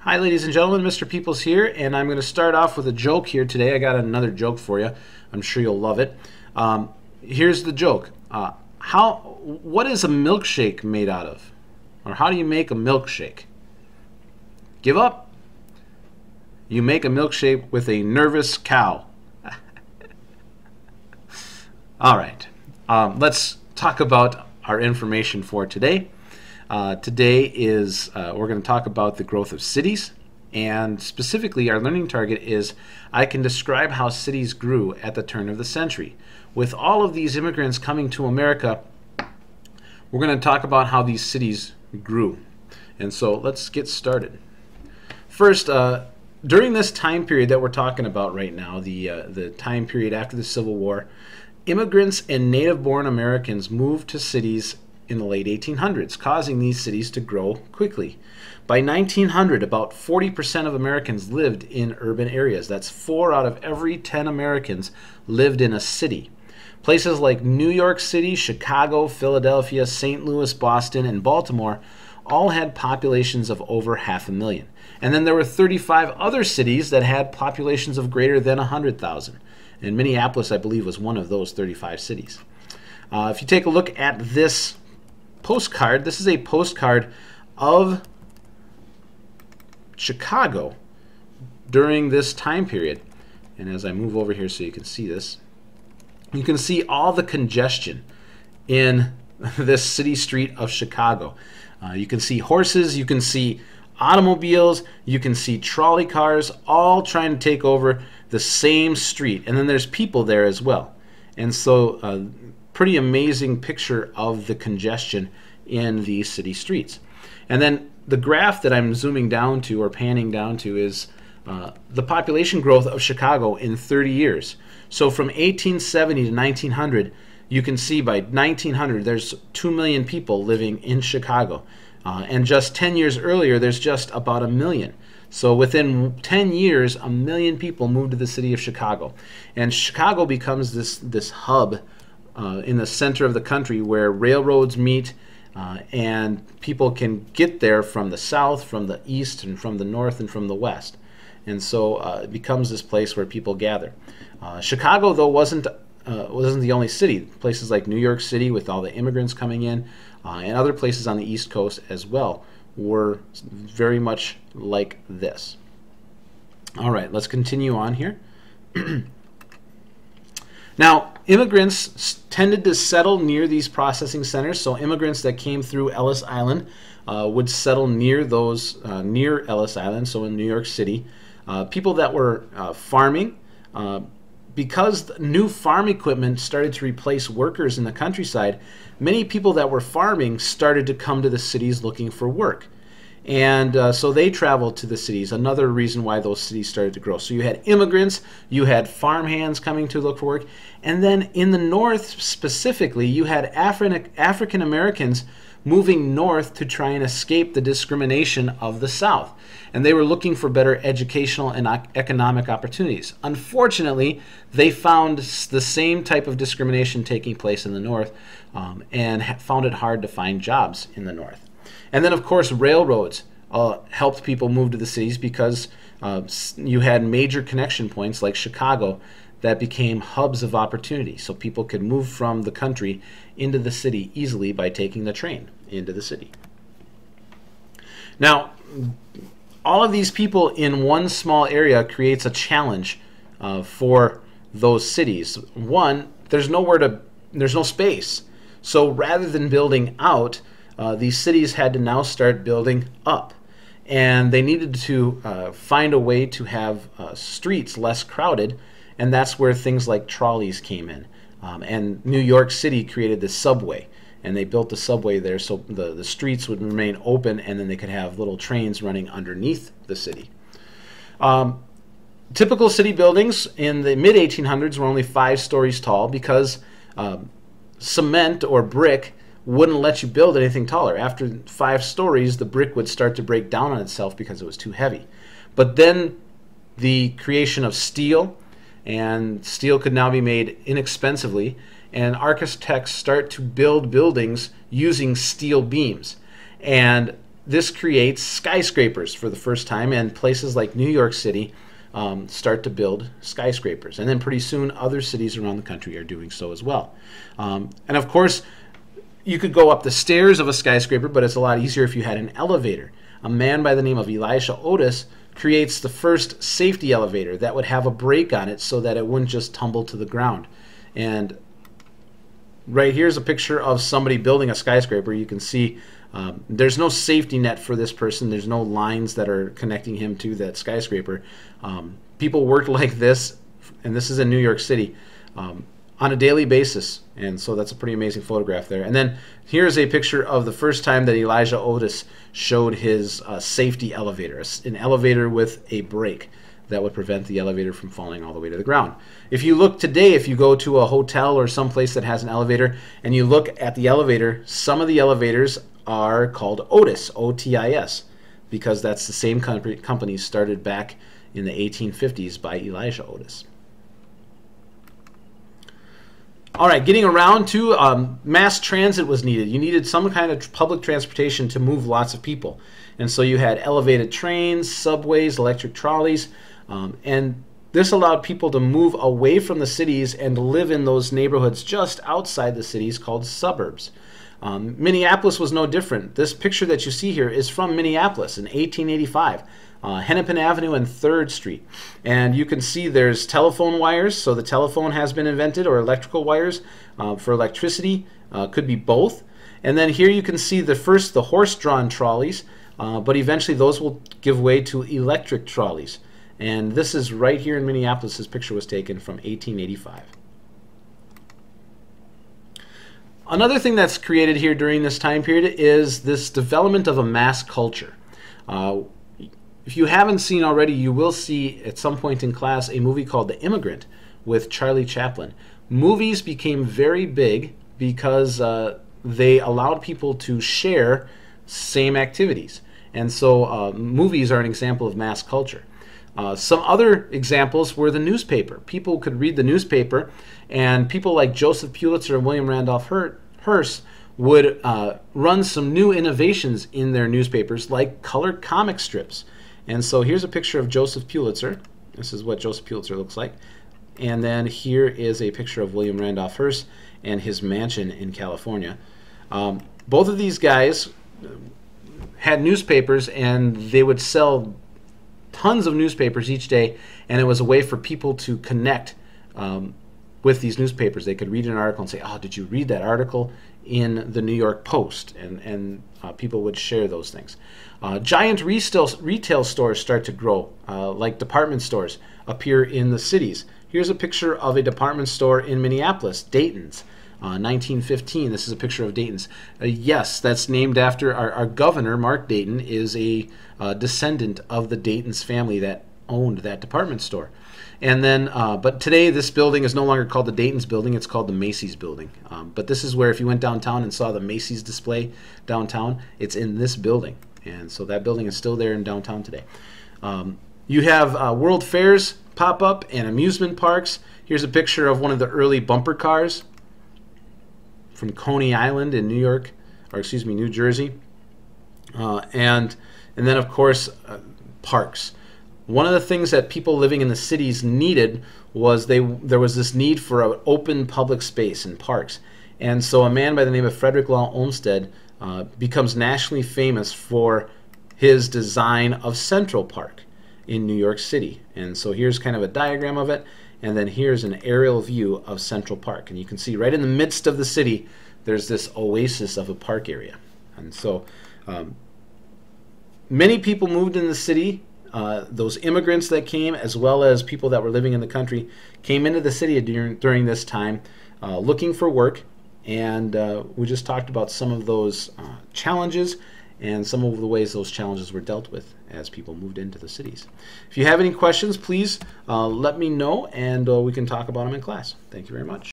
Hi ladies and gentlemen, Mr. Peoples here, and I'm going to start off with a joke here today. I got another joke for you. I'm sure you'll love it. Here's the joke. What is a milkshake made out of? Or how do you make a milkshake? Give up? You make a milkshake with a nervous cow. All right, let's talk about our information for today. Today is we're going to talk about the growth of cities, and specifically our learning target is I can describe how cities grew at the turn of the century. With all of these immigrants coming to America, we're going to talk about how these cities grew. And so let's get started. First, during this time period that we're talking about right now, the time period after the Civil War, immigrants and native-born Americans moved to cities in the late 1800s, causing these cities to grow quickly. By 1900, about 40% of Americans lived in urban areas. That's 4 out of every 10 Americans lived in a city. Places like New York City, Chicago, Philadelphia, St. Louis, Boston, and Baltimore all had populations of over 500,000. And then there were 35 other cities that had populations of greater than 100,000. And Minneapolis, I believe, was one of those 35 cities. If you take a look at this postcard, this is a postcard of Chicago during this time period. And as I move over here so you can see this, you can see all the congestion in this city street of Chicago. You can see horses, you can see automobiles, you can see trolley cars, all trying to take over the same street. And then there's people there as well. And so pretty amazing picture of the congestion in these city streets. And then the graph that I'm zooming down to or panning down to is the population growth of Chicago in 30 years. So from 1870 to 1900, you can see by 1900 there's 2 million people living in Chicago. And just 10 years earlier, there's just about 1 million. So within 10 years, 1 million people moved to the city of Chicago. And Chicago becomes this hub in the center of the country where railroads meet, and people can get there from the south, from the east, and from the north, and from the west. And so it becomes this place where people gather. Chicago, though, wasn't the only city. Places like New York City, with all the immigrants coming in, and other places on the East Coast as well, were very much like this. All right, let's continue on here. Now, immigrants tended to settle near these processing centers. So immigrants that came through Ellis Island would settle near those near Ellis Island, so in New York City. People that were farming, because new farm equipment started to replace workers in the countryside, many people that were farming started to come to the cities looking for work. And so they traveled to the cities, another reason why those cities started to grow. So you had immigrants, you had farmhands coming to look for work, and then in the north specifically, you had African Americans moving north to try and escape the discrimination of the South. And they were looking for better educational and economic opportunities. Unfortunately, they found the same type of discrimination taking place in the north, and found it hard to find jobs in the north. And then, of course, railroads helped people move to the cities because you had major connection points like Chicago that became hubs of opportunity. So people could move from the country into the city easily by taking the train into the city. Now, all of these people in one small area creates a challenge for those cities. One, there's no space. So rather than building out, these cities had to now start building up. And they needed to find a way to have streets less crowded, and that's where things like trolleys came in. And New York City created the subway, and they built the subway there so the streets would remain open, and then they could have little trains running underneath the city. Typical city buildings in the mid-1800s were only 5 stories tall because cement or brick wouldn't let you build anything taller. After 5 stories, the brick would start to break down on itself because it was too heavy. But then the creation of steel, and steel could now be made inexpensively, and architects start to build buildings using steel beams. And this creates skyscrapers for the first time, and places like New York City start to build skyscrapers. And then pretty soon other cities around the country are doing so as well. And of course, you could go up the stairs of a skyscraper, but it's a lot easier if you had an elevator. A man by the name of Elisha Otis creates the first safety elevator that would have a brake on it so that it wouldn't just tumble to the ground. And right here's a picture of somebody building a skyscraper. You can see there's no safety net for this person. There's no lines that are connecting him to that skyscraper. People work like this, and this is in New York City, on a daily basis. And so that's a pretty amazing photograph there. And then here's a picture of the first time that Elisha Otis showed his safety elevator, an elevator with a brake that would prevent the elevator from falling all the way to the ground. If you look today, if you go to a hotel or someplace that has an elevator and you look at the elevator, some of the elevators are called Otis, O-T-I-S, because that's the same company started back in the 1850s by Elisha Otis. All right, getting around to mass transit was needed. You needed some kind of public transportation to move lots of people. And so you had elevated trains, subways, electric trolleys, and this allowed people to move away from the cities and live in those neighborhoods just outside the cities called suburbs. Minneapolis was no different. This picture that you see here is from Minneapolis in 1885. Hennepin Avenue and 3rd Street. And you can see there's telephone wires, so the telephone has been invented, or electrical wires for electricity, could be both. And then here you can see the horse-drawn trolleys, but eventually those will give way to electric trolleys. And this is right here in Minneapolis. This picture was taken from 1885. Another thing that's created here during this time period is this development of a mass culture. If you haven't seen already, you will see at some point in class a movie called The Immigrant with Charlie Chaplin. Movies became very big because they allowed people to share same activities. And so movies are an example of mass culture. Some other examples were the newspaper. People could read the newspaper, and people like Joseph Pulitzer and William Randolph Hearst would run some new innovations in their newspapers, like colored comic strips. And so here's a picture of Joseph Pulitzer. This is what Joseph Pulitzer looks like. And then here is a picture of William Randolph Hearst and his mansion in California. Both of these guys had newspapers, and they would sell tons of newspapers each day, and it was a way for people to connect with these newspapers. They could read an article and say, oh, did you read that article in the New York Post? And people would share those things. Giant retail stores start to grow, like department stores appear in the cities. Here's a picture of a department store in Minneapolis, Dayton's, 1915. This is a picture of Dayton's. Yes, that's named after our governor, Mark Dayton, is a descendant of the Dayton's family that owned that department store. And then, but today this building is no longer called the Dayton's building, it's called the Macy's building. But this is where, if you went downtown and saw the Macy's display downtown, it's in this building. And so that building is still there in downtown today. You have world fairs pop up and amusement parks. Here's a picture of one of the early bumper cars from Coney Island in New Jersey. And then, of course, parks. One of the things that people living in the cities needed was there was this need for an open public space in parks. And so a man by the name of Frederick Law Olmsted becomes nationally famous for his design of Central Park in New York City. And so here's kind of a diagram of it, and then here's an aerial view of Central Park. And you can see right in the midst of the city, there's this oasis of a park area. And so many people moved in the city. Those immigrants that came, as well as people that were living in the country, came into the city during this time looking for work. And we just talked about some of those challenges and some of the ways those challenges were dealt with as people moved into the cities. If you have any questions, please let me know, and we can talk about them in class. Thank you very much.